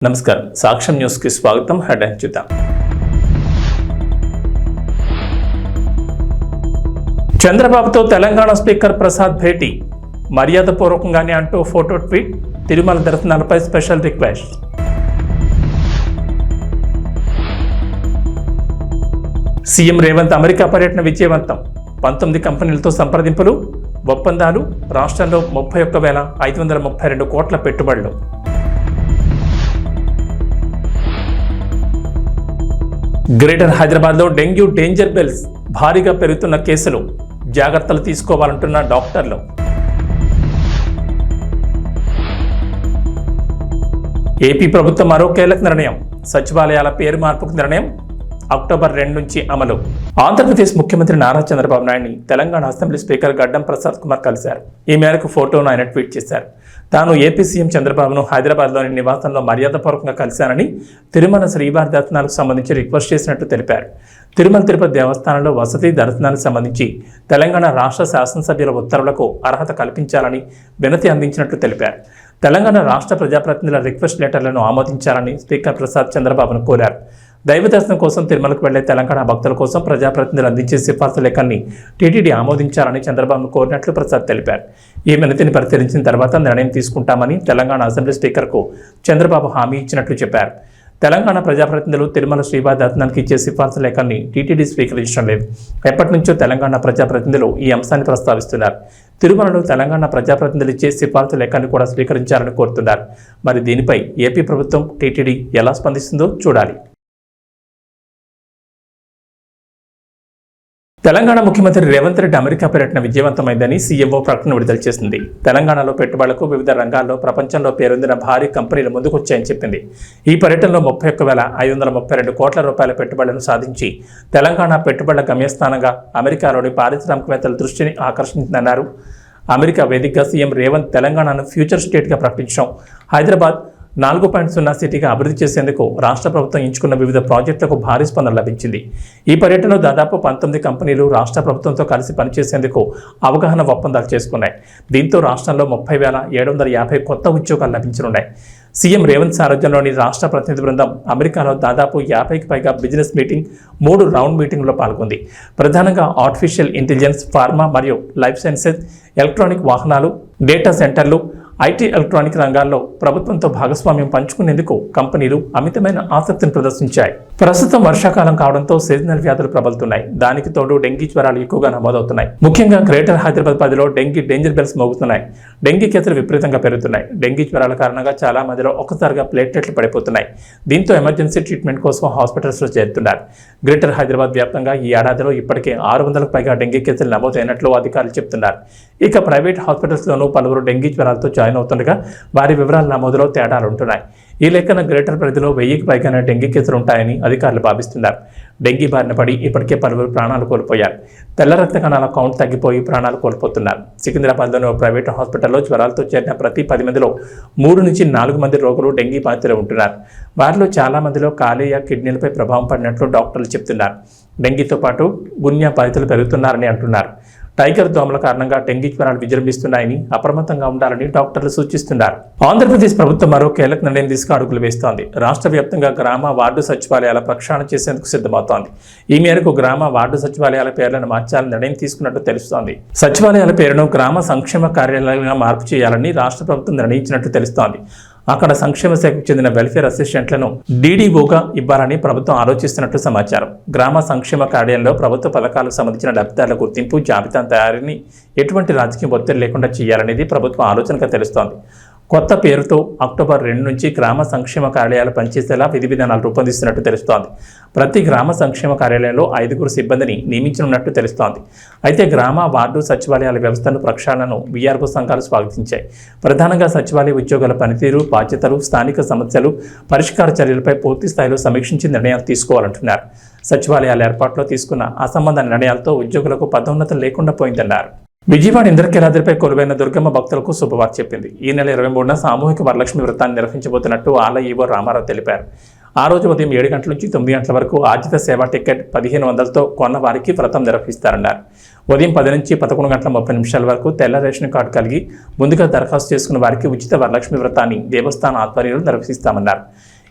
నమస్కారం సాక్ష్యం న్యూస్ కి స్వాగతం. హెడ్లైన్ చూద్దాం. చంద్రబాబుతో తెలంగాణ స్పీకర్ ప్రసాద్ భేటీ, మర్యాదపూర్వకంగానే అంటూ ఫోటో ట్వీట్. తిరుమల దర్శనాలపై special request. CM Revanth America పర్యటన విజయవంతం. 19 కంపెనీలతో సంప్రదింపులు, ఒప్పందాలు. రాష్ట్రంలో 31,532 కోట్ల పెట్టుబడులు. గ్రేటర్ హైదరాబాద్లో డెంగ్యూ డేంజర్ బెల్స్, భారీగా పెరుగుతున్న కేసులు, జాగ్రత్తలు తీసుకోవాలంటున్న డాక్టర్లు. ఏపీ ప్రభుత్వం మరో కీలక నిర్ణయం, సచివాలయాల పేరు మార్పుకు నిర్ణయం. అక్టోబర్ 2 నుంచి అమలు. ఆంధ్రప్రదేశ్ ముఖ్యమంత్రి నారా చంద్రబాబు నాయుడిని తెలంగాణ అసెంబ్లీ స్పీకర్ గడ్డం ప్రసాద్ కుమార్ కలిశారు. ఈ మేరకు ఫోటోను ఆయన ట్వీట్ చేశారు. తాను ఏపీ సీఎం చంద్రబాబును హైదరాబాద్లోని నివాసంలో మర్యాదపూర్వకంగా కలిశానని, తిరుమల శ్రీవారి దర్శనాలకు సంబంధించి రిక్వెస్ట్ చేసినట్టు తెలిపారు. తిరుమల తిరుపతి దేవస్థానంలో వసతి దర్శనానికి సంబంధించి తెలంగాణ రాష్ట్ర శాసనసభ్యుల ఉత్తర్వులకు అర్హత కల్పించాలని వినతి అందించినట్లు తెలిపారు. తెలంగాణ రాష్ట్ర ప్రజాప్రతినిధుల రిక్వెస్ట్ లెటర్లను ఆమోదించాలని స్పీకర్ ప్రసాద్ చంద్రబాబును కోరారు. దైవ దర్శనం కోసం తిరుమలకు వెళ్లే తెలంగాణ భక్తుల కోసం ప్రజాప్రతినిధులు అందించే సిఫార్సు లేఖల్ని టీటీడీ ఆమోదించాలని చంద్రబాబును కోరినట్లు ప్రసాద్ తెలిపారు. ఈ వినతిని పరిశీలించిన తర్వాత నిర్ణయం తీసుకుంటామని తెలంగాణ అసెంబ్లీ స్పీకర్కు చంద్రబాబు హామీ ఇచ్చినట్లు చెప్పారు. తెలంగాణ ప్రజాప్రతినిధులు తిరుమల శ్రీవారి దర్శనానికి ఇచ్చే సిఫార్సు లేఖల్ని టీటీడీ స్వీకరించడం లేదు. ఎప్పటి నుంచో తెలంగాణ ప్రజాప్రతినిధులు ఈ అంశాన్ని ప్రస్తావిస్తున్నారు. తిరుమలలో తెలంగాణ ప్రజాప్రతినిధులు ఇచ్చే సిఫార్సు లేఖను కూడా స్వీకరించాలని కోరుతున్నారు. మరి దీనిపై ఏపీ ప్రభుత్వం, టీటీడీ ఎలా స్పందిస్తుందో చూడాలి. తెలంగాణ ముఖ్యమంత్రి రేవంత్ రెడ్డి అమెరికా పర్యటన విజయవంతమైందని సీఎంఓ ప్రకటన విడుదల చేసింది. తెలంగాణలో పెట్టుబడులకు వివిధ రంగాల్లో ప్రపంచంలో పేరొందిన భారీ కంపెనీలు ముందుకొచ్చాయని చెప్పింది. ఈ పర్యటనలో 31,532 కోట్ల రూపాయల పెట్టుబడులను సాధించి తెలంగాణ పెట్టుబడుల గమ్యస్థానంగా అమెరికాలోని పారిశ్రామికవేత్తల దృష్టిని ఆకర్షించిందన్నారు. అమెరికా వేదికగా సీఎం రేవంత్ తెలంగాణను ఫ్యూచర్ స్టేట్గా ప్రకటించడం, హైదరాబాద్ 4.0 సిటీగా అభివృద్ధి చేసేందుకు రాష్ట్ర ప్రభుత్వం ఎంచుకున్న వివిధ ప్రాజెక్టులకు భారీ స్పందన లభించింది. ఈ పర్యటనలో దాదాపు 19 కంపెనీలు రాష్ట్ర ప్రభుత్వంతో కలిసి పనిచేసేందుకు అవగాహన ఒప్పందాలు చేసుకున్నాయి. దీంతో రాష్ట్రంలో 30,750 కొత్త ఉద్యోగాలు లభించనున్నాయి. సీఎం రేవంత్ సారథ్యంలోని రాష్ట్ర ప్రతినిధి బృందం అమెరికాలో దాదాపు 50కి పైగా బిజినెస్ మీటింగ్, 3 రౌండ్ మీటింగ్లో పాల్గొంది. ప్రధానంగా ఆర్టిఫిషియల్ ఇంటెలిజెన్స్, ఫార్మా మరియు లైఫ్ సైన్సెస్, ఎలక్ట్రానిక్ వాహనాలు, డేటా సెంటర్లు, ఐటీ, ఎలక్ట్రానిక్ రంగాల్లో ప్రభుత్వంతో భాగస్వామ్యం పంచుకునేందుకు కంపెనీలు అమితమైన ఆసక్తిని ప్రదర్శించాయి. ప్రస్తుతం వర్షాకాలం కావడంతో సీజనల్ వ్యాధులు ప్రబలుతున్నాయి. దానికి తోడు డెంగీ జ్వరాలు ఎక్కువగా నమోదవుతున్నాయి. ముఖ్యంగా గ్రేటర్ హైదరాబాద్ పరిధిలో డెంగీ డేంజర్ బెల్స్ మోగుతున్నాయి. డెంగీ కేసులు విపరీతంగా పెరుగుతున్నాయి. డెంగీ జ్వరాల కారణంగా చాలా మందిలో ఒక్కసారిగా ప్లేట్లెట్లు పడిపోతున్నాయి. దీంతో ఎమర్జెన్సీ ట్రీట్మెంట్ కోసం హాస్పిటల్స్లో చేరుతున్నారు. గ్రేటర్ హైదరాబాద్ వ్యాప్తంగా ఈ ఏడాదిలో ఇప్పటికే 600కు పైగా డెంగీ కేసులు నమోదైనట్లు అధికారులు చెబుతున్నారు. ఇక ప్రైవేట్ హాస్పిటల్స్లోనూ పలువురు డెంగీ జ్వరాలతో జాయిన్ అవుతుండగా వారి వివరాల నమోదులో తేడాలుంటున్నాయి. ఈ లెక్కన గ్రేటర్ పరిధిలో 1000కి పైగానే డెంగీ కేసులు ఉంటాయని అధికారులు భావిస్తున్నారు. డెంగీ బారిన పడి ఇప్పటికే పలువురు ప్రాణాలు కోల్పోయారు. తెల్ల రక్త కణాల కౌంట్ తగ్గిపోయి ప్రాణాలు కోల్పోతున్నారు. సికింద్రాబాద్లోని ఓ ప్రైవేటు హాస్పిటల్లో జ్వరాలతో చేరిన ప్రతి 10 మందిలో 3 నుంచి 4 మంది రోగులు డెంగీ బాధితులు ఉంటున్నారు. వారిలో చాలా మందిలో కాలేయ, కిడ్నీలపై ప్రభావం పడినట్లు డాక్టర్లు చెబుతున్నారు. డెంగీతో పాటు గున్యా బాధితులు పెరుగుతున్నారని అంటున్నారు. టైగర్ దోమల కారణంగా డెంగీ జ్వరాలు విజృంభిస్తున్నాయని, అప్రమత్తంగా ఉండాలని డాక్టర్లు సూచిస్తున్నారు. ఆంధ్రప్రదేశ్ ప్రభుత్వం మరో కీలక నిర్ణయం తీసుకు అడుగులు వేస్తోంది. రాష్ట్ర వ్యాప్తంగా గ్రామ, వార్డు సచివాలయాల ప్రక్షాళన చేసేందుకు సిద్ధమవుతోంది. ఈ మేరకు గ్రామ, వార్డు సచివాలయాల పేర్లను మార్చాలని నిర్ణయం తీసుకున్నట్టు తెలుస్తోంది. సచివాలయాల పేరును గ్రామ సంక్షేమ కార్యాలయంగా మార్పు చేయాలని రాష్ట్ర ప్రభుత్వం నిర్ణయించినట్టు తెలుస్తోంది. అక్కడ సంక్షేమ శాఖకు చెందిన వెల్ఫేర్ అసిస్టెంట్లను డీడీఓగా ఇవ్వాలని ప్రభుత్వం ఆలోచిస్తున్నట్టు సమాచారం. గ్రామ సంక్షేమ కార్యాలయంలో ప్రభుత్వ పథకాలకు సంబంధించిన లబ్ధిదారుల గుర్తింపు, జాబితా తయారీని ఎటువంటి రాజకీయ ఒత్తిడి లేకుండా చేయాలనేది ప్రభుత్వం ఆలోచనగా తెలుస్తోంది. కొత్త పేరుతో అక్టోబర్ 2 నుంచి గ్రామ సంక్షేమ కార్యాలయాలు పనిచేసేలా విధి విధానాలు రూపొందిస్తున్నట్టు తెలుస్తోంది. ప్రతి గ్రామ సంక్షేమ కార్యాలయంలో 5 సిబ్బందిని నియమించనున్నట్టు తెలుస్తోంది. అయితే గ్రామ, వార్డు సచివాలయాల వ్యవస్థను ప్రక్షాళనను వీఆర్ఓ సంఘాలు స్వాగతించాయి. ప్రధానంగా సచివాలయ ఉద్యోగాల పనితీరు, బాధ్యతలు, స్థానిక సమస్యలు, పరిష్కార చర్యలపై పూర్తి స్థాయిలో సమీక్షించి నిర్ణయాలు తీసుకోవాలంటున్నారు. సచివాలయాల ఏర్పాటులో తీసుకున్న అసంబంధ నిర్ణయాలతో ఉద్యోగులకు పదోన్నతం లేకుండా పోయిందన్నారు. విజయవాడ ఇంద్రకీలాద్రిపై కొలువైన దుర్గమ్మ భక్తులకు శుభవార్త చెప్పింది. ఈ నెల 23న సామూహిక వరలక్ష్మి వ్రతాన్ని నిర్వహించబోతున్నట్టు ఆలయ ఈవో రామారావు తెలిపారు. ఆ రోజు ఉదయం 7 గంటల నుంచి 9 గంటల వరకు ఆర్జిత సేవా టికెట్ 1500తో కొన్న వారికి వ్రతం నిర్వహిస్తారన్నారు. ఉదయం 10 నుంచి 11 గంటల 30 నిమిషాల వరకు తెల్ల రేషన్ కార్డు కలిగి ముందుగా దరఖాస్తు చేసుకున్న వారికి ఉచిత వరలక్ష్మి వ్రతాన్ని దేవస్థాన ఆధ్వర్యంలో నిర్వహిస్తామన్నారు.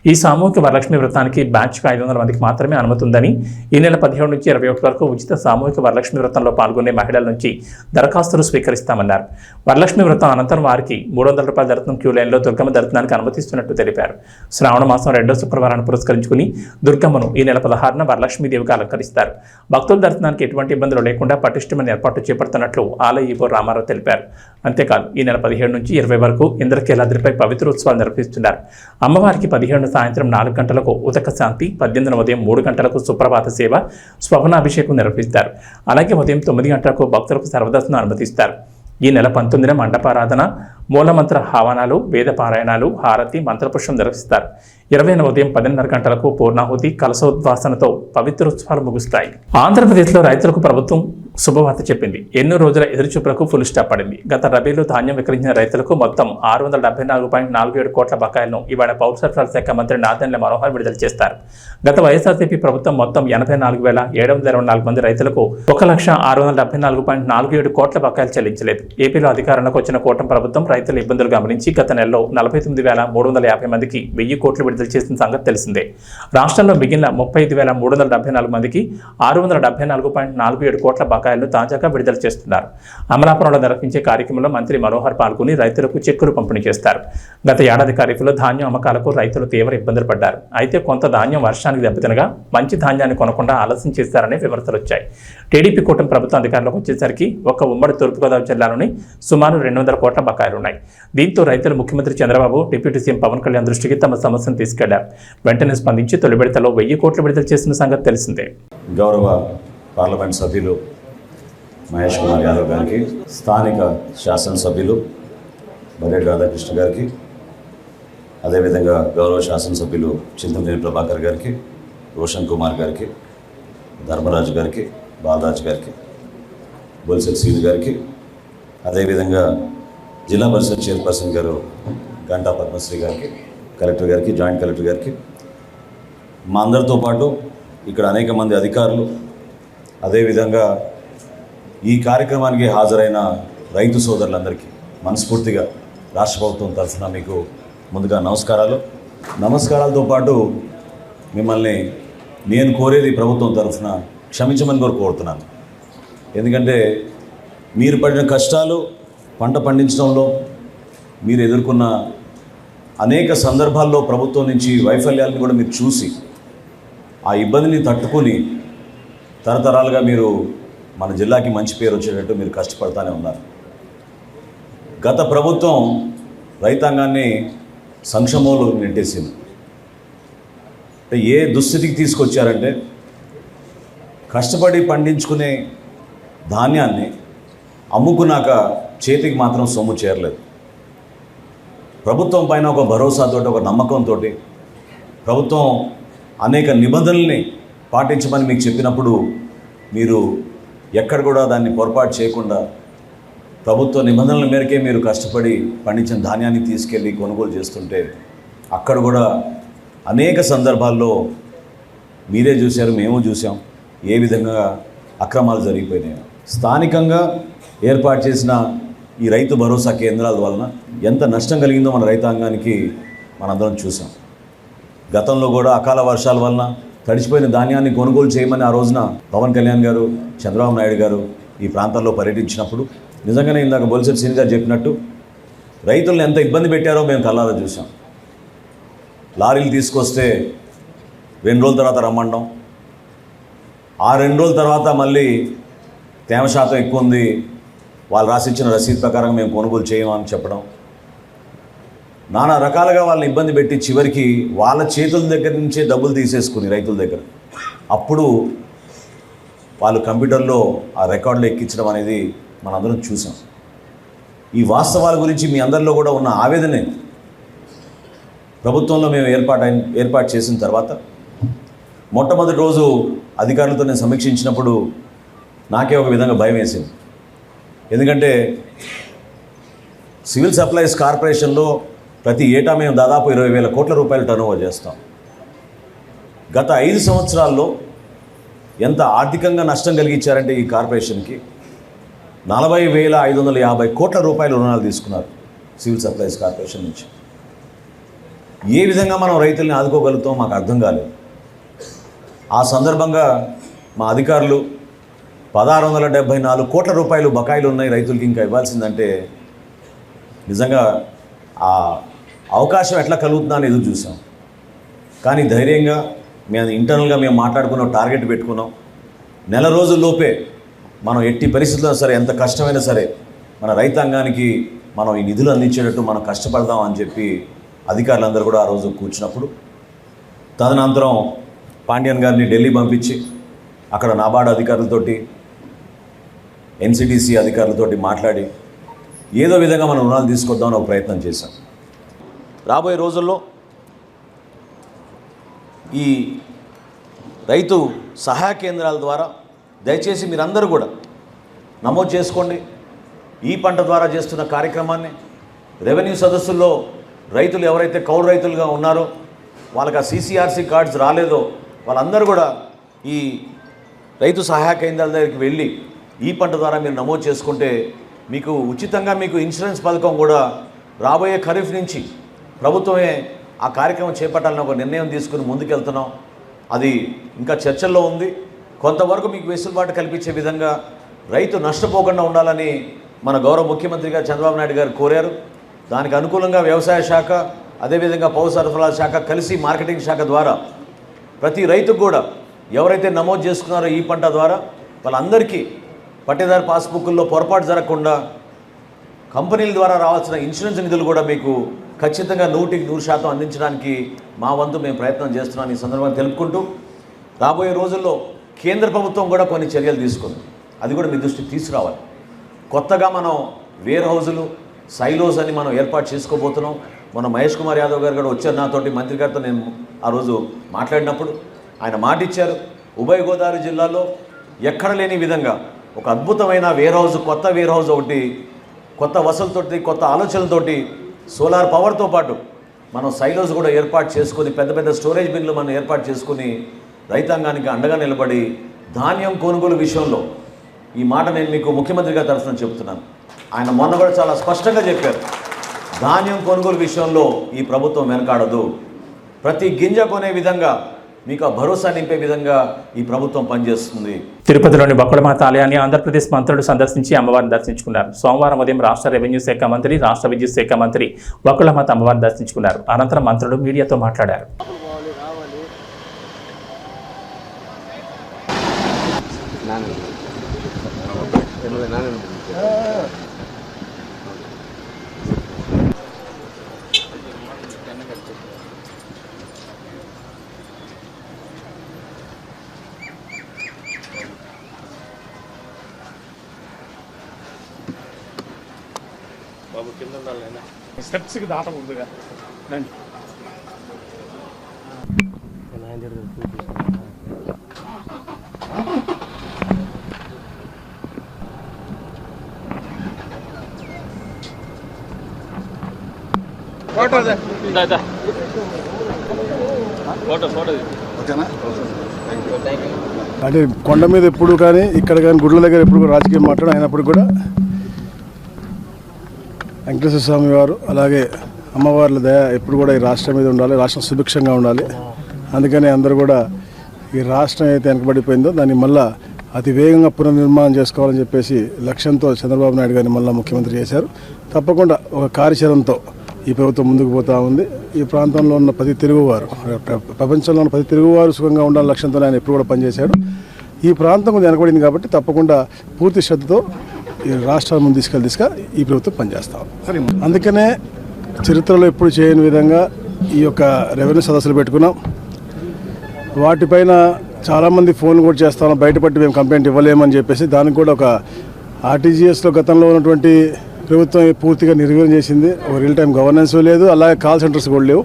ఈ సామూహిక వరలక్ష్మి వ్రతానికి బ్యాచ్కు 500 మందికి మాత్రమే అనుమతి ఉందని, ఈ నెల 17 నుంచి 21 వరకు ఉచిత సామూహిక వరలక్ష్మి వ్రతంలో పాల్గొనే మహిళల నుంచి దరఖాస్తులు స్వీకరిస్తామన్నారు. వరలక్ష్మి వ్రతం అనంతరం వారికి 300 రూపాయల దర్శనం క్యూ లైన్లో దుర్గమ్మ దర్శనానికి అనుమతిస్తున్నట్టు తెలిపారు. శ్రావణ మాసం 2వ శుక్రవారాన్ని పురస్కరించుకుని దుర్గమ్మను ఈ నెల 16న వరలక్ష్మీదేవిగా అలంకరిస్తారు. భక్తుల దర్శనానికి ఎటువంటి ఇబ్బందులు లేకుండా పటిష్టమైన ఏర్పాట్లు చేపడుతున్నట్లు ఆలయ ఈవో రామారావు తెలిపారు. అంతేకాదు ఈ నెల 17 నుంచి 20 వరకు ఇంద్రకీలాద్రిపై పవిత్ర ఉత్సవాలు నిర్వహిస్తున్నారు. అమ్మవారికి 17 సాయంత్రం 4 గంటలకు ఉదక శాంతి, 18 ఉదయం 3 గంటలకు సుప్రభాత సేవ, స్వప్నాభిషేకం నిర్వహిస్తారు. అలాగే ఉదయం 9 గంటలకు భక్తులకు సర్వదర్శనం అనుమతిస్తారు. ఈ నెల 19న మండపారాధన, మూలమంత్ర హావనాలు, వేద పారాయణాలు, హారతి, మంత్రపుష్పం నిర్వహిస్తారు. 20న ఉదయం 10:30 గంటలకు పూర్ణాహుతి, కలశోద్వాసనతో పవిత్రోత్సవాలు ముగుస్తాయి. ఆంధ్రప్రదేశ్లో రైతులకు ప్రభుత్వం శుభవార్త చెప్పింది. ఎన్నో రోజుల ఎదురుచూపులకు ఫుల్ స్టాప్ పడింది. గత రబీలో ధాన్యం విక్రయించిన రైతులకు మొత్తం 674.47 కోట్ల బకాయిలను ఇవాళ పౌర సరఫరాల శాఖ మంత్రి నాదెండ్ల మనోహర్ విడుదల చేస్తారు. గత వైఎస్ఆర్సీపీ ప్రభుత్వం మొత్తం 84,724 మంది రైతులకు 1,674.47 కోట్ల బకాయిలు చెల్లించలేదు. ఏపీలో అధికారంలోకి వచ్చిన కూటమి ప్రభుత్వం రైతుల ఇబ్బందులు గమనించి గత నెలలో 49,350 మందికి 1000 కోట్లు విడుదల చేసిన సంగతి తెలిసిందే. రాష్ట్రంలో మిగిలిన 35,374 మందికి 674.47 కోట్ల బకాయిలను తాజాగా విడుదల చేస్తున్నారు. అమలాపురంలో నిర్వహించే కార్యక్రమంలో మంత్రి మనోహర్ పాల్గొని రైతులకు చెక్కులు పంపిణీ చేస్తారు. గత ఏడాది ఖరీఫ్లో ధాన్యం అమ్మకాలకు రైతులు తీవ్ర ఇబ్బందులు పడ్డారు. అయితే కొంత ధాన్యం వర్షానికి దెబ్బతినగా మంచి ధాన్యాన్ని కొనకుండా ఆలస్యం చేశారనే విమర్శలు వచ్చాయి. టీడీపీ కూటమి ప్రభుత్వం అధికారంలోకి వచ్చేసరికి ఒక ఉమ్మడి తూర్పుగోదావరి జిల్లాలోని సుమారు 200 కోట్ల బకాయిలున్నాయి. దీంతో రైతులు ముఖ్యమంత్రి చంద్రబాబు, డిప్యూటీ సీఎం పవన్ కళ్యాణ్ దృష్టికి తమ సమస్యను తీసుకెళ్లారు. వెంటనే స్పందించి తొలి విడతలో 1000 కోట్లు విడుదల చేసిన సంగతి తెలిసిందే. గౌరవ పార్లమెంట్ సభ్యులు మహేష్ కుమార్ యాదవ్ గారికి, స్థానిక శాసనసభ్యులు బడేటి రాధాకృష్ణ గారికి, అదేవిధంగా గౌరవ శాసనసభ్యులు చింతమనేని ప్రభాకర్ గారికి, రోషన్ కుమార్ గారికి, ధర్మరాజు గారికి, బాలరాజు గారికి, బొలిశెట్టి శ్రీను గారికి, అదేవిధంగా జిల్లా పరిషత్ చైర్పర్సన్ గారు గంటా పద్మశ్రీ గారికి, కలెక్టర్ గారికి, జాయింట్ కలెక్టర్ గారికి, మా అందరితో పాటు ఇక్కడ అనేక మంది అధికారులు, అదేవిధంగా ఈ కార్యక్రమానికి హాజరైన రైతు సోదరులందరికీ మనస్ఫూర్తిగా రాష్ట్ర ప్రభుత్వం తరఫున మీకు ముందుగా నమస్కారాలతో పాటు మిమ్మల్ని నేను కోరేది ప్రభుత్వం తరఫున క్షమించమని కోరుతున్నాను. ఎందుకంటే మీరు పడిన కష్టాలు, పంట పండించడంలో మీరు ఎదుర్కొన్న అనేక సందర్భాల్లో ప్రభుత్వం నుంచి వైఫల్యాలను కూడా మీరు చూసి ఆ ఇబ్బందిని తట్టుకొని తరతరాలుగా మీరు మన జిల్లాకి మంచి పేరు వచ్చేటట్టు మీరు కష్టపడతానే ఉన్నారు. గత ప్రభుత్వం రైతాంగాన్ని సంక్షోభంలో నెట్టేసింది. ఏ దుస్థితికి తీసుకొచ్చారంటే కష్టపడి పండించుకునే ధాన్యాన్ని అమ్ముకున్నాక చేతికి మాత్రం సొమ్ము చేరలేదు. ప్రభుత్వం పైన ఒక భరోసాతో, ఒక నమ్మకంతో ప్రభుత్వం అనేక నిబంధనల్ని పాటించమని మీకు చెప్పినప్పుడు మీరు ఎక్కడ కూడా దాన్ని పొరపాటు చేయకుండా ప్రభుత్వ నిబంధనల మేరకే మీరు కష్టపడి పండించిన ధాన్యాన్ని తీసుకెళ్ళి కొనుగోలు చేస్తుంటే అక్కడ కూడా అనేక సందర్భాల్లో మీరే చూశారు, మేము చూసాం ఏ విధంగా అక్రమాలు జరిగిపోయినాయి. స్థానికంగా ఏర్పాటు చేసిన ఈ రైతు భరోసా కేంద్రాల వలన ఎంత నష్టం కలిగిందో మన రైతాంగానికి మనందరం చూసాం. గతంలో కూడా అకాల వర్షాల వలన తడిచిపోయిన ధాన్యాన్ని కొనుగోలు చేయమని ఆ రోజున పవన్ కళ్యాణ్ గారు, చంద్రబాబు నాయుడు గారు ఈ ప్రాంతాల్లో పర్యటించినప్పుడు నిజంగానే ఇందాక బొలిశెట్టి శ్రీను గారు చెప్పినట్టు రైతులను ఎంత ఇబ్బంది పెట్టారో మేము కళ్ళారా చూసాం. లారీలు తీసుకొస్తే 2 రోజుల తర్వాత రమ్మండం, ఆ 2 రోజుల తర్వాత మళ్ళీ తేమ శాతం ఎక్కువ ఉంది, వాళ్ళు రాసిచ్చిన రసీదు ప్రకారం మేము కొనుగోలు చేయమని చెప్పడం, నానా రకాలుగా వాళ్ళని ఇబ్బంది పెట్టి చివరికి వాళ్ళ చేతుల దగ్గర నుంచే డబ్బులు తీసేసుకుని రైతుల దగ్గర అప్పుడు వాళ్ళు కంప్యూటర్లో ఆ రికార్డులు ఎక్కించడం అనేది మనందరం చూసాం. ఈ వాస్తవాల గురించి మీ అందరిలో కూడా ఉన్న ఆవేదనే ప్రభుత్వంలో మేము ఏర్పాటు చేసిన తర్వాత మొట్టమొదటి రోజు అధికారులతో నేను సమీక్షించినప్పుడు నాకే ఒక విధంగా భయం వేసింది. ఎందుకంటే సివిల్ సప్లైస్ కార్పొరేషన్లో ప్రతి ఏటా మేము దాదాపు 20,000 కోట్ల రూపాయలు టర్నోవర్ చేస్తాం. గత 5 సంవత్సరాల్లో ఎంత ఆర్థికంగా నష్టం కలిగించారంటే ఈ కార్పొరేషన్కి 40,550 కోట్ల రూపాయల రుణాలు తీసుకున్నారు సివిల్ సప్లైస్ కార్పొరేషన్ నుంచి. ఏ విధంగా మనం రైతుల్ని ఆదుకోగలుగుతాం మాకు అర్థం కాలేదు. ఆ సందర్భంగా మా అధికారులు 1,674 కోట్ల రూపాయలు బకాయిలు ఉన్నాయి రైతులకి ఇంకా ఇవ్వాల్సిందంటే నిజంగా ఆ అవకాశం ఎట్లా కలుగుతుందా అని ఎదురు చూసాం. కానీ ధైర్యంగా మేము ఇంటర్నల్గా మేము మాట్లాడుకున్నాం, టార్గెట్ పెట్టుకున్నాం. నెల రోజుల్లోపే మనం ఎట్టి పరిస్థితుల్లో సరే ఎంత కష్టమైనా సరే మన రైతాంగానికి మనం ఈ నిధులు అందించేటట్టు మనం కష్టపడదాం అని చెప్పి అధికారులందరూ కూడా ఆ రోజు కూర్చున్నప్పుడు, తదనంతరం పాండ్యన్ గారిని ఢిల్లీ పంపించి అక్కడ నాబార్డు అధికారులతోటి ఎన్సిడిసి అధికారులతోటి మాట్లాడి ఏదో విధంగా మనం రుణాలు తీసుకొద్దామని ఒక ప్రయత్నం చేశాం. రాబోయే రోజుల్లో ఈ రైతు సహాయ కేంద్రాల ద్వారా దయచేసి మీరందరూ కూడా నమోదు చేసుకోండి. ఈ పంట ద్వారా చేస్తున్న కార్యక్రమాన్ని రెవెన్యూ సదస్సుల్లో రైతులు ఎవరైతే కౌలు రైతులుగా ఉన్నారో వాళ్ళకి ఆ CCRC కార్డ్స్ రాలేదో వాళ్ళందరూ కూడా ఈ రైతు సహాయ కేంద్రాల దగ్గరికి వెళ్ళి ఈ పంట ద్వారా మీరు నమోదు చేసుకుంటే మీకు ఉచితంగా మీకు ఇన్సూరెన్స్ పథకం కూడా రాబోయే ఖరీఫ్ నుంచి ప్రభుత్వమే ఆ కార్యక్రమం చేపట్టాలని ఒక నిర్ణయం తీసుకుని ముందుకెళ్తున్నాం. అది ఇంకా చర్చల్లో ఉంది. కొంతవరకు మీకు వెసులుబాటు కల్పించే విధంగా రైతు నష్టపోకుండా ఉండాలని మన గౌరవ ముఖ్యమంత్రి గారు చంద్రబాబు నాయుడు గారు కోరారు. దానికి అనుకూలంగా వ్యవసాయ శాఖ అదేవిధంగా పౌర సరఫరాల శాఖ కలిసి మార్కెటింగ్ శాఖ ద్వారా ప్రతి రైతుకు కూడా ఎవరైతే నమోదు చేసుకున్నారో ఈ పంట ద్వారా వాళ్ళందరికీ పట్టేదారు పాస్బుక్ల్లో పొరపాటు జరగకుండా కంపెనీల ద్వారా రావాల్సిన ఇన్సూరెన్స్ నిధులు కూడా మీకు ఖచ్చితంగా 100% అందించడానికి మా వంతు మేము ప్రయత్నం చేస్తున్నాం. ఈ సందర్భంగా తెలుపుకుంటూ రాబోయే రోజుల్లో కేంద్ర ప్రభుత్వం కూడా కొన్ని చర్యలు తీసుకుంది. అది కూడా మీ దృష్టికి తీసుకురావాలి. కొత్తగా మనం వేర్ హౌజులు సైలోస్ అని మనం ఏర్పాటు చేసుకోబోతున్నాం. మన మహేష్ కుమార్ యాదవ్ గారు కూడా వచ్చారు నాతోటి, మంత్రి గారితో నేను ఆ రోజు మాట్లాడినప్పుడు ఆయన మాట ఇచ్చారు. ఉభయ గోదావరి జిల్లాలో ఎక్కడ లేని విధంగా ఒక అద్భుతమైన వేర్ హౌజ్, కొత్త వేర్ హౌజ్ ఒకటి కొత్త వసతులతోటి కొత్త ఆలోచనలతోటి సోలార్ పవర్తో పాటు మనం సైలోస్ కూడా ఏర్పాటు చేసుకొని పెద్ద పెద్ద స్టోరేజ్ బిన్లు మనం ఏర్పాటు చేసుకుని రైతాంగానికి అండగా నిలబడి ధాన్యం కొనుగోలు విషయంలో ఈ మాట నేను మీకు ముఖ్యమంత్రి గారి తరఫున చెప్తున్నాను. ఆయన మొన్న కూడా చాలా స్పష్టంగా చెప్పారు, ధాన్యం కొనుగోలు విషయంలో ఈ ప్రభుత్వం వెనకాడదు. ప్రతి గింజ కొనే విధంగా మీకు ఆ భరోసా నింపే విధంగా ఈ ప్రభుత్వం పనిచేస్తుంది. తిరుపతిలోని బకుళమాత ఆలయాన్ని ఆంధ్రప్రదేశ్ మంత్రులు సందర్శించి అమ్మవారిని దర్శించుకున్నారు. సోమవారం ఉదయం రాష్ట్ర రెవెన్యూ శాఖ మంత్రి, రాష్ట్ర విద్యుత్ శాఖ మంత్రి బకుళమాత అమ్మవారిని దర్శించుకున్నారు. అనంతరం మంత్రులు మీడియాతో మాట్లాడారు. బాబు కింద ఉండాలి, స్టెప్స్కి దాటకూడదుగా. రండి. అంటే కొండ మీద ఎప్పుడు కానీ ఇక్కడ కానీ గుడ్ల దగ్గర ఎప్పుడు కూడా రాజకీయం మాట్లాడు అయినప్పుడు కూడా వెంకటేశ్వర స్వామి వారు అలాగే అమ్మవార్ల దయ ఎప్పుడు కూడా ఈ రాష్ట్రం మీద ఉండాలి, రాష్ట్రం సుభిక్షంగా ఉండాలి. అందుకని అందరూ కూడా ఈ రాష్ట్రం అయితే వెనకబడిపోయిందో దాన్ని మళ్ళా అతి వేగంగా పునర్నిర్మాణం చేసుకోవాలని చెప్పేసి లక్ష్యంతో చంద్రబాబు నాయుడు గారిని మళ్ళీ ముఖ్యమంత్రి చేశారు. తప్పకుండా ఒక కార్యాచరణతో ఈ ప్రభుత్వం ముందుకు పోతూ ఉంది. ఈ ప్రాంతంలో ఉన్న ప్రతి తెలుగువారు, ప్రపంచంలో ఉన్న ప్రతి తెలుగువారు సుఖంగా ఉండాలని లక్ష్యంతో ఆయన ఎప్పుడు కూడా పనిచేశాడు. ఈ ప్రాంతం కొంచెం వెనకబడింది కాబట్టి తప్పకుండా పూర్తి శ్రద్ధతో ఈ రాష్ట్రాల ముందు తీసుకెళ్ళి ఈ ప్రభుత్వం పనిచేస్తాం. అందుకనే చరిత్రలో ఎప్పుడు చేయని విధంగా ఈ యొక్క రెవెన్యూ సదస్సులు పెట్టుకున్నాం. వాటిపైన చాలామంది ఫోన్లు కూడా చేస్తాం, బయటపట్టి మేము కంప్లైంట్ ఇవ్వలేమని చెప్పేసి దానికి కూడా ఒక ఆర్టీజీఎస్లో గతంలో ఉన్నటువంటి ప్రభుత్వం పూర్తిగా నిర్వీర్యం చేసింది. ఒక రియల్ టైం గవర్నెన్స్ లేదు, అలాగే కాల్ సెంటర్స్ కూడా లేవు.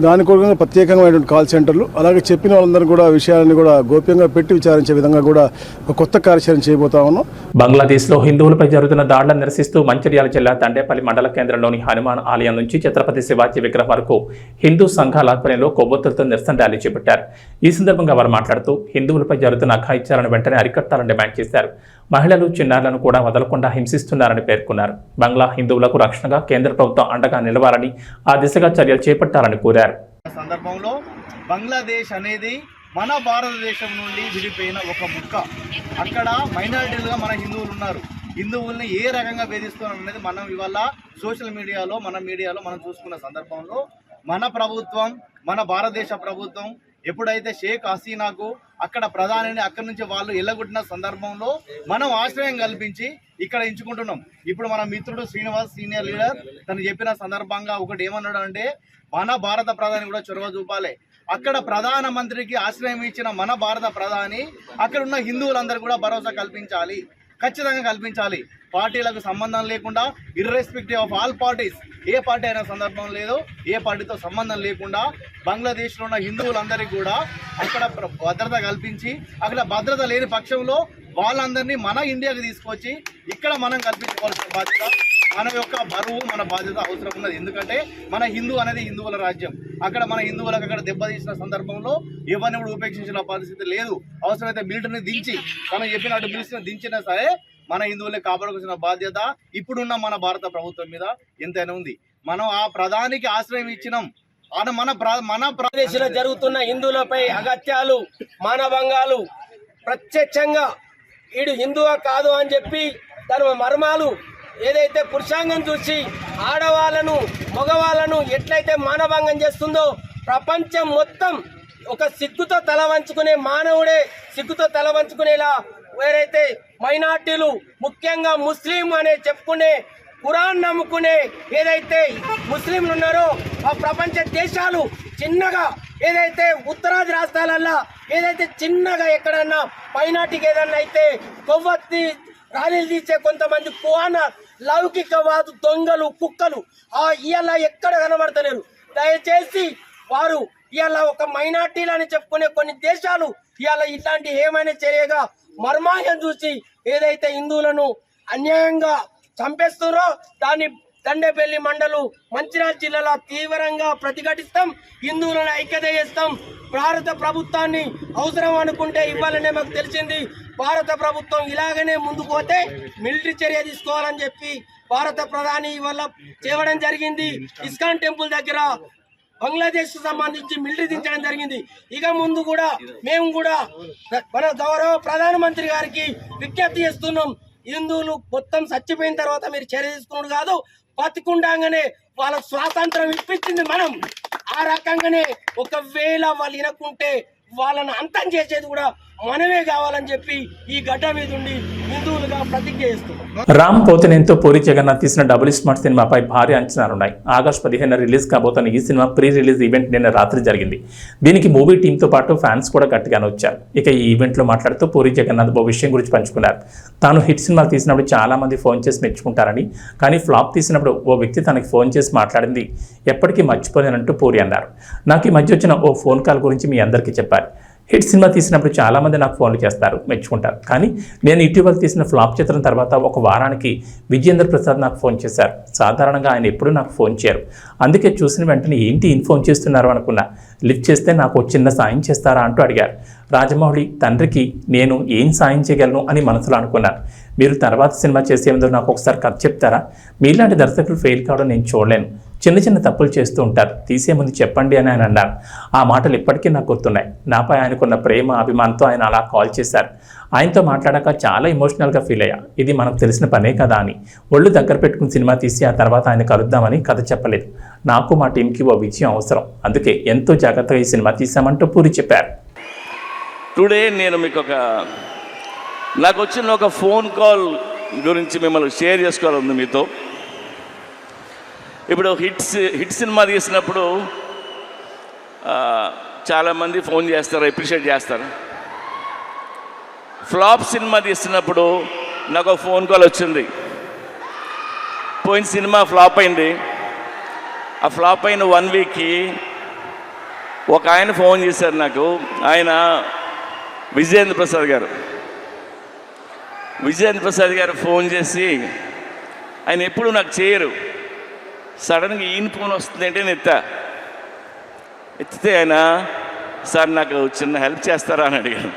దాని కొరకు ప్రత్యేకమైనటువంటి కాల్ సెంటర్లు, అలాగే చెప్పిన వాళ్ళందరూ కూడా విషయాలను కూడా గోప్యంగా పెట్టి విచారించే విధంగా కూడా ఒక కొత్త కార్యాచరణ చేయబోతా ఉన్నాం. బంగ్లాదేశ్లో హిందువులపై జరుగుతున్న దాడులను నిరసిస్తూ మంచిర్యాల జిల్లా తండేపల్లి మండల కేంద్రంలోని హనుమాన్ ఆలయం నుంచి ఛత్రపతి శివాజీ విగ్రహం వరకు హిందూ సంఘాల ఆధ్వర్యంలో కొవ్వొత్తులతో నిరసన ర్యాలీ చేపట్టారు. ఈ సందర్భంగా వారు మాట్లాడుతూ హిందువులపై జరుగుతున్న అఘాయిత్యాలను వెంటనే అరికట్టాలని డిమాండ్ చేశారు. మహిళలు, చిన్నారులను కూడా వదలకుండా హింసిస్తున్నారని పేర్కొన్నారు. బంగ్లా హిందువులకు రక్షణగా కేంద్ర ప్రభుత్వం అండగా నిలవాలని, ఆ దిశగా చర్యలు చేపట్టాలని కోరారు. సందర్భంలో బంగ్లాదేశ్ అనేది మన భారతదేశం నుండి విడిపోయిన ఒక ముక్క. అక్కడ మైనారిటీలుగా మన హిందువులు ఉన్నారు. హిందువుల్ని ఏ రకంగా వేధిస్తున్నారు అనేది మనం ఇవాళ సోషల్ మీడియాలో మనం చూసుకున్న సందర్భంలో మన ప్రభుత్వం, మన భారతదేశ ప్రభుత్వం ఎప్పుడైతే షేక్ హసీనాకు అక్కడ ప్రధానిని అక్కడి నుంచి వాళ్ళు ఎల్లగొట్టిన సందర్భంలో మనం ఆశ్రయం కల్పించి ఇక్కడ ఎంచుకుంటున్నాం. ఇప్పుడు మన మిత్రుడు శ్రీనివాస్ సీనియర్ లీడర్ తను చెప్పిన సందర్భంగా ఒకటి ఏమన్నాడు అంటే, మన భారత ప్రధాని కూడా చొరవ చూపాలి. అక్కడ ప్రధానమంత్రికి ఆశ్రయం ఇచ్చిన మన భారత ప్రధాని అక్కడ ఉన్న హిందువులందరూ కూడా భరోసా కల్పించాలి, ఖచ్చితంగా కల్పించాలి. పార్టీలకు సంబంధం లేకుండా, irrespective of all parties, A party అయిన సందర్భం లేదు, ఏ పార్టీతో సంబంధం లేకుండా బంగ్లాదేశ్లో ఉన్న హిందువులందరికీ కూడా అక్కడ భద్రత కల్పించి, అక్కడ భద్రత లేని పక్షంలో వాళ్ళందరినీ మన ఇండియాకి తీసుకొచ్చి ఇక్కడ మనం కల్పించుకోవాల్సిన బాధ్యత, మన యొక్క బరువు, మన బాధ్యత అవసరం ఉన్నది. ఎందుకంటే మన హిందూ అనేది హిందువుల రాజ్యం. అక్కడ మన హిందువులకు అక్కడ దెబ్బతీసిన సందర్భంలో ఎవరిని కూడా ఉపేక్షించిన పరిస్థితి లేదు. అవసరమైతే మిలిటరీని దించి, తను చెప్పినట్టు మిలిటరీని దించినా సరే మన హిందువులే కాపాడుకోవాల్సిన బాధ్యత ఇప్పుడున్న మన భారత ప్రభుత్వం మీద ఎంతైనా ఉంది. మనం ఆ ప్రధానికి ఆశ్రయం ఇచ్చినాం. మన ప్రదేశంలో జరుగుతున్న హిందువులపై అగత్యాలు, మానభంగాలు ప్రత్యక్షంగా వీడు హిందువా కాదు అని చెప్పి తన మర్మాలు ఏదైతే పురుషాంగం చూసి ఆడవాళ్ళను, మగవాళ్ళను ఎట్లయితే మానభంగం చేస్తుందో ప్రపంచం మొత్తం ఒక సిగ్గుతో తల వంచుకునే మానవుడే సిగ్గుతో తల వంచుకునేలా వేరైతే మైనార్టీలు, ముఖ్యంగా ముస్లిం అనే చెప్పుకునే, ఖురాన్ నమ్ముకునే ఏదైతే ముస్లింలు ఉన్నారో ఆ ప్రపంచ దేశాలు చిన్నగా ఏదైతే ఉత్తరాది రాష్ట్రాలల్లో ఏదైతే చిన్నగా ఎక్కడన్నా మైనార్టీకి ఏదన్నా అయితే కొవ్వొత్తి ర్యాలీలు తీసే కొంతమంది కువాన లౌకికవాదు దొంగలు, కుక్కలు ఇవాళ ఎక్కడ కనబడతలేరు. దయచేసి వారు ఇవాళ ఒక మైనార్టీలని చెప్పుకునే కొన్ని దేశాలు ఇవాళ ఇట్లాంటి ఏమైనా చర్యగా మర్మాయం చూసి ఏదైతే హిందువులను అన్యాయంగా చంపేస్తున్నారో దాన్ని తండేపల్లి మండలు మంచిర్యాల జిల్లాలో తీవ్రంగా ప్రతిఘటిస్తాం. హిందువులను ఐక్యత చేస్తాం. భారత ప్రభుత్వాన్ని అవసరం అనుకుంటే ఇవ్వాలనే మాకు తెలిసింది. భారత ప్రభుత్వం ఇలాగనే ముందుకు పోతే మిలిటరీ చర్య తీసుకోవాలని చెప్పి భారత ప్రధాని ఇవాళ చేయడం జరిగింది. ఇస్కాన్ టెంపుల్ దగ్గర బంగ్లాదేశ్ సంబంధించి మిలిటరీ దించడం జరిగింది. ఇక ముందు కూడా మేము కూడా మన గౌరవ ప్రధానమంత్రి గారికి విజ్ఞప్తి చేస్తున్నాం. హిందువులు మొత్తం చచ్చిపోయిన తర్వాత మీరు చర్య తీసుకున్నాడు కాదు, బతికుండగానే వాళ్ళకు స్వాతంత్రం ఇప్పించింది మనం. ఆ రకంగానే ఒకవేళ వాళ్ళు వినకుంటే వాళ్ళని అంతం చేసేది కూడా మనమే కావాలని చెప్పి ఈ గడ్డ మీద ఉండి హిందువులుగా ప్రతిజ్ఞ చేస్తున్నాం. రామ్ పోతినేనితో పూరి జగన్నాథ్ తీసిన డబుల్ స్మార్ట్ సినిమాపై భారీ అంచనాలున్నాయి. ఆగస్టు 15 రిలీజ్ కాబోతున్న ఈ సినిమా ప్రీ రిలీజ్ ఈవెంట్ నిన్న రాత్రి జరిగింది. దీనికి మూవీ టీంతో పాటు ఫ్యాన్స్ కూడా గట్టిగానే వచ్చారు. ఇక ఈ ఈవెంట్లో మాట్లాడుతూ పూరి జగన్నాథ్ ఓ విషయం గురించి పంచుకున్నారు. తాను హిట్ సినిమాలు తీసినప్పుడు చాలా మంది ఫోన్ చేసి మెచ్చుకుంటారని, కానీ ఫ్లాప్ తీసినప్పుడు ఓ వ్యక్తి తనకి ఫోన్ చేసి మాట్లాడింది ఎప్పటికీ మర్చిపోలేనంటూ పూరి అన్నారు. నాకు ఈ మధ్య వచ్చిన ఓ ఫోన్ కాల్ గురించి మీ అందరికీ చెప్పారు. హిట్ సినిమా తీసినప్పుడు చాలామంది నాకు ఫోన్లు చేస్తారు, మెచ్చుకుంటారు. కానీ నేను ఇటీవల తీసిన ఫ్లాప్ చిత్రం తర్వాత ఒక వారానికి విజయేంద్ర ప్రసాద్ నాకు ఫోన్ చేశారు. సాధారణంగా ఆయన ఎప్పుడూ నాకు ఫోన్ చేయరు. అందుకే చూసిన వెంటనే ఏంటి ఈయన ఫోన్ చేస్తున్నారు అనుకున్నా. లిఫ్ట్ చేస్తే నాకు చిన్న సాయం చేస్తారా అంటూ అడిగారు. రాజమౌళి తండ్రికి నేను ఏం సాయం చేయగలను అని మనసులో అనుకున్నాను. మీరు తర్వాత సినిమా చేసే ముందు నాకు ఒకసారి కథ చెప్తారా? మీలాంటి దర్శకులు ఫెయిల్ కావడం నేను చూడలేను. చిన్న చిన్న తప్పులు చేస్తూ ఉంటారు, తీసే ముందు చెప్పండి అని ఆయన అన్నారు. ఆ మాటలు ఇప్పటికీ నాకు గుర్తున్నాయి. నాపై ఆయనకున్న ప్రేమ, అభిమానంతో ఆయన అలా కాల్ చేశారు. ఆయనతో మాట్లాడాక చాలా ఎమోషనల్గా ఫీల్ అయ్యా. ఇది మనకు తెలిసిన పనే కదా అని ఒళ్ళు దగ్గర పెట్టుకుని సినిమా తీసి ఆ తర్వాత ఆయన కలుద్దామని కథ చెప్పలేదు. నాకు మా టీంకి ఓ విజయం అవసరం, అందుకే ఎంతో జాగ్రత్తగా ఈ సినిమా తీసామంటూ పూరి చెప్పారు. టుడే నేను మీకు నాకు వచ్చిన ఒక ఫోన్ కాల్ గురించి మిమ్మల్ని షేర్ చేసుకోవాలండి మీతో. ఇప్పుడు హిట్ సినిమా తీసినప్పుడు చాలామంది ఫోన్ చేస్తారు, అప్రిషియేట్ చేస్తారు. ఫ్లాప్ సినిమా తీసినప్పుడు నాకు ఒక ఫోన్ కాల్ వచ్చింది. పోయిన సినిమా ఫ్లాప్ అయింది. ఆ ఫ్లాప్ అయిన 1 వీక్కి ఒక ఆయన ఫోన్ చేశారు నాకు. ఆయన విజయేంద్ర ప్రసాద్ గారు. విజయేంద్ర ప్రసాద్ గారు ఫోన్ చేసి, ఆయన ఎప్పుడు నాకు చేయరు, సడన్గా ఈయన ఫోన్ వస్తుంది అంటే నేను ఎత్తితే ఆయన, సార్ నాకు చిన్న హెల్ప్ చేస్తారా అని అడిగాను.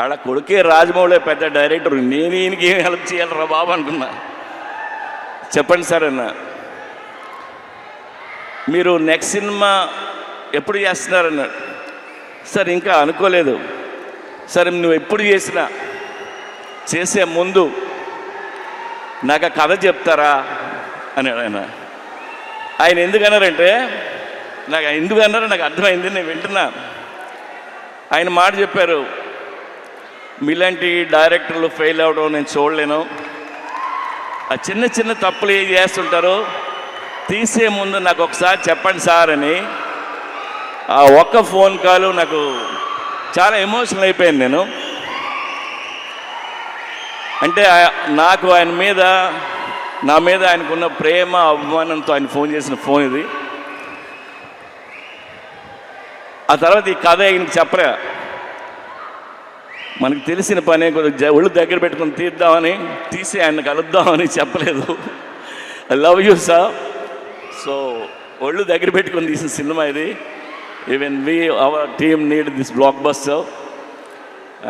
ఆడ కొడుకే రాజమౌళి పెద్ద డైరెక్టర్, నేను ఈయనకి ఏం హెల్ప్ చేయాలరా బాబు అనుకున్నా. చెప్పండి సార్ అన్న, మీరు నెక్స్ట్ సినిమా ఎప్పుడు చేస్తున్నారన్నాడు. సార్ ఇంకా అనుకోలేదు. సరే నువ్వు ఎప్పుడు చేసినా చేసే ముందు నాకు ఆ కథ చెప్తారా అన్నాడు ఆయన. ఆయన ఎందుకన్నారంటే, నాకు ఎందుకన్నారో నాకు అర్థమైంది, నేను వింటున్నా. ఆయన మాట చెప్పారు, మీలాంటి డైరెక్టర్లు ఫెయిల్ అవ్వడం నేను చూడలేను. ఆ చిన్న చిన్న తప్పులు ఏం చేస్తుంటారో తీసే ముందు నాకు ఒకసారి చెప్పండి సార్ అని. ఆ ఒక్క ఫోన్ కాల్ నాకు చాలా ఎమోషనల్ అయిపోయాను నేను. అంటే నాకు ఆయన మీద, నా మీద ఆయనకున్న ప్రేమ అభిమానంతో ఆయన ఫోన్ చేసిన ఫోన్ ఇది. ఆ తర్వాత ఈ కథ ఆయనకి చెప్పరా, మనకు తెలిసిన పని కొద్దిగా ఒళ్ళు దగ్గర పెట్టుకుని తీసి ఆయన కలుద్దామని చెప్పలేదు. I love you sir. So ఒళ్ళు దగ్గర పెట్టుకొని తీసిన సినిమా ఇది. Even our team need this block buster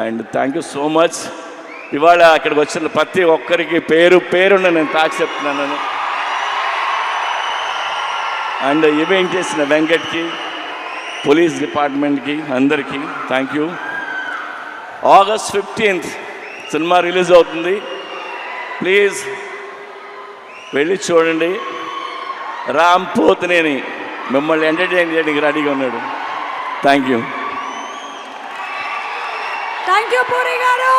and thank you so much. ఇవాళ అక్కడికి వచ్చిన ప్రతి ఒక్కరికి పేరున నేను తాకి చెప్తున్నాను. అండ్ ఈవెంట్ చేసిన వెంకట్కి, పోలీస్ డిపార్ట్మెంట్కి, అందరికీ thank you. August 15th cinema release అవుతుంది. ప్లీజ్ వెళ్ళి చూడండి. రామ్ పోతినేని మిమ్మల్ని ఎంటర్టైన్ చేయడానికి రెడీగా ఉన్నాడు. Thank you. పూరి గారు.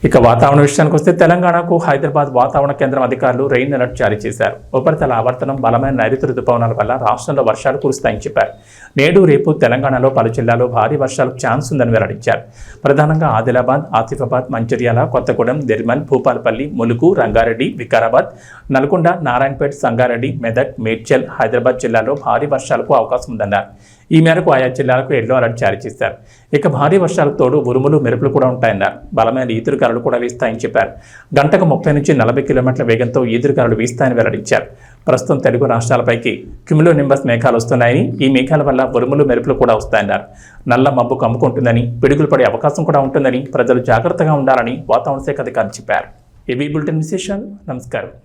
ఇక వాతావరణ విషయానికి వస్తే, తెలంగాణకు హైదరాబాద్ వాతావరణ కేంద్రం అధికారులు రెయిన్ అలర్ట్ జారీ చేశారు. ఉపరితల ఆవర్తనం, బలమైన నైరుతి రుతుపవనాల వల్ల రాష్ట్రంలో వర్షాలు కురుస్తాయని చెప్పారు. నేడు రేపు తెలంగాణలో పలు జిల్లాల్లో భారీ వర్షాలకు ఛాన్స్ ఉందని వెల్లడించారు. ప్రధానంగా ఆదిలాబాద్, ఆసిఫాబాద్, మంచిర్యాల, కొత్తగూడెం, నిర్మల్, భూపాలపల్లి, ములుగు, రంగారెడ్డి, వికారాబాద్, నల్గొండ, నారాయణపేట్, సంగారెడ్డి, మెదక్, మేడ్చల్, హైదరాబాద్ జిల్లాలో భారీ వర్షాలకు అవకాశం ఉందన్నారు. ఈ మేరకు ఆయా జిల్లాలకు ఎల్లో అలర్ట్ జారీ చేశారు. ఇక భారీ వర్షాలకు తోడు ఉరుములు, మెరుపులు కూడా ఉంటాయన్నారు. బలమైన ఈదురుగాలులు కూడా వీస్తాయని చెప్పారు. గంటకు 30 నుంచి 40 కిలోమీటర్ల వేగంతో ఈదురుగాలులు వీస్తాయని వెల్లడించారు. ప్రస్తుతం తెలుగు రాష్ట్రాలపైకి క్యుములో నింబస్ మేఘాలు వస్తున్నాయని, ఈ మేఘాల వల్ల ఉరుములు, మెరుపులు కూడా వస్తాయన్నారు. నల్ల మబ్బు కమ్ముకుంటుందని, పిడుగులు పడే అవకాశం కూడా ఉంటుందని ప్రజలు జాగ్రత్తగా ఉండాలని వాతావరణ శాఖ అధికారులు చెప్పారు. ఏబీ బులెటిన్ విశేషాలు. నమస్కారం.